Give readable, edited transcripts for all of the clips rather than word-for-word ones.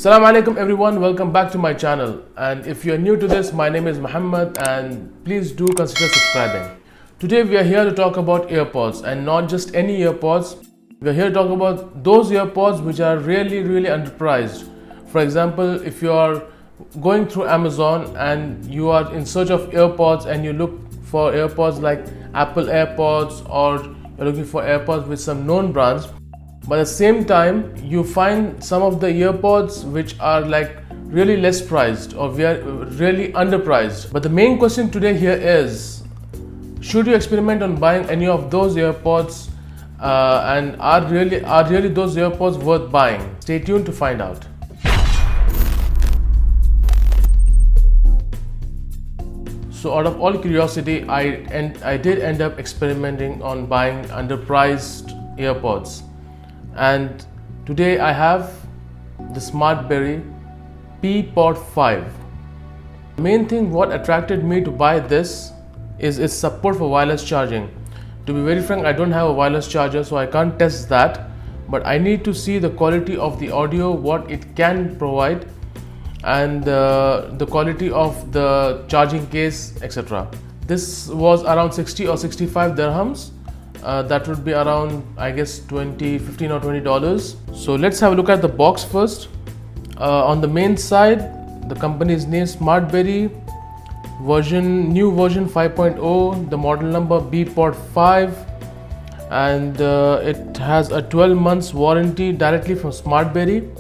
Assalamu alaikum everyone, welcome back to my channel, and if you are new to this, my name is Muhammad and please do consider subscribing. Today we are here to talk about earpods, and not just any earpods. We are here to talk about those earpods which are really underpriced. For example, if you are going through Amazon and you are in search of earpods and you look for earpods like Apple AirPods, or you're looking for AirPods with some known brands, but at the same time you find some of the earpods which are like really less priced or really underpriced. But the main question today here is, should you experiment on buying any of those earpods, and are really those earpods worth buying? Stay tuned to find out. So out of all curiosity, I did end up experimenting on buying underpriced earpods. And today I have the SmartBerry B-Pod 5. The main thing what attracted me to buy this is its support for wireless charging. To be very frank, I don't have a wireless charger, so I can't test that, but I need to see the quality of the audio, what it can provide, and the quality of the charging case, etc. This was around 60 or 65 dirhams. That would be around, I guess, $15 or $20. So let's have a look at the box first. On the main side, the company's name SmartBerry, new version 5.0, the model number B-Pod 5, and it has a 12 months warranty directly from SmartBerry.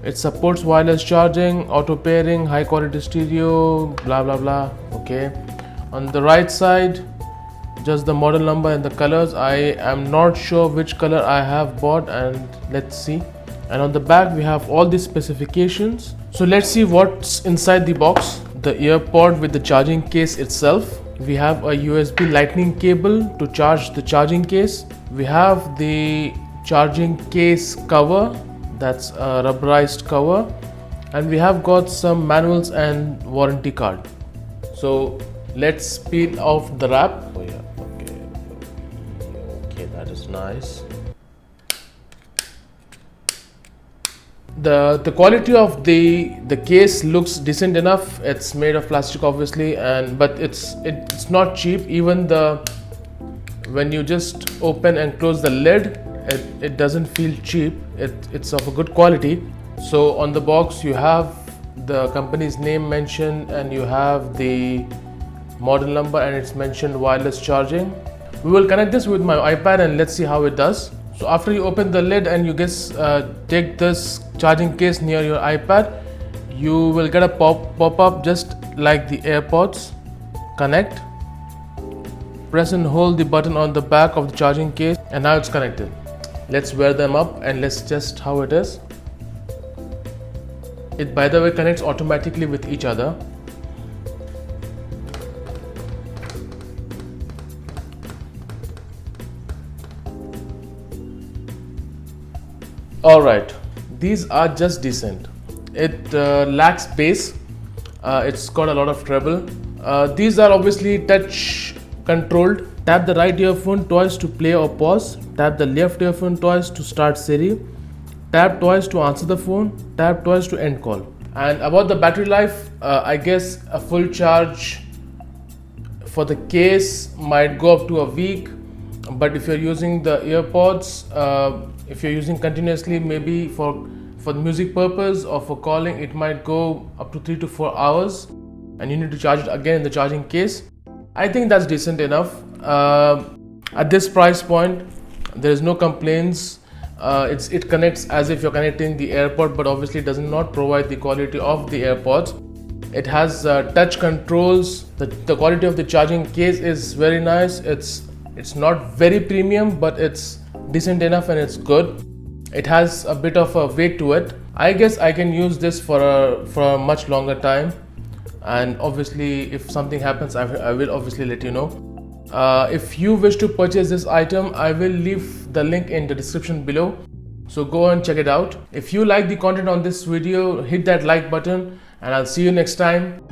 It supports wireless charging, auto pairing, high quality stereo, blah blah blah. Okay. On the right side, just the model number and the colors. I am not sure which color I have bought, and let's see. And on the back we have all the specifications. So let's see what's inside the box. The earpod with the charging case itself. We have a USB lightning cable to charge the charging case. We have the charging case cover, that's a rubberized cover, and we have got some manuals and warranty card. So let's peel off the wrap. Oh yeah, okay, that is nice. The quality of the case looks decent enough. It's made of plastic obviously, but it's not cheap. Even when you just open and close the lid, it doesn't feel cheap. It's of a good quality. So on the box you have the company's name mentioned, and you have the model number, and it's mentioned wireless charging. We will connect this with my iPad and let's see how it does. So after you open the lid and you take this charging case near your iPad, you will get a pop-up just like the AirPods. Connect. Press and hold the button on the back of the charging case, and now it's connected. Let's wear them up and let's test how it is. It, by the way, connects automatically with each other. Alright, these are just decent. It lacks bass. It's got a lot of treble. These are obviously touch controlled. Tap the right earphone twice to play or pause. Tap the left earphone twice to start Siri. Tap twice to answer the phone. Tap twice to end call. And about the battery life, I guess a full charge for the case might go up to a week. But if you're using the earpods, if you're using continuously, maybe for the music purpose or for calling, it might go up to 3 to 4 hours, and you need to charge it again in the charging case. I think that's decent enough. At this price point, there is no complaints. It connects as if you're connecting the AirPod, but obviously does not provide the quality of the AirPods. It has touch controls. The quality of the charging case is very nice. It's not very premium, but it's decent enough and it's good. It has a bit of a weight to it. I guess I can use this for a much longer time, and obviously if something happens, I will obviously let you know. If you wish to purchase this item, I will leave the link in the description below, so go and check it out. If you like the content on this video, hit that like button, and I'll see you next time.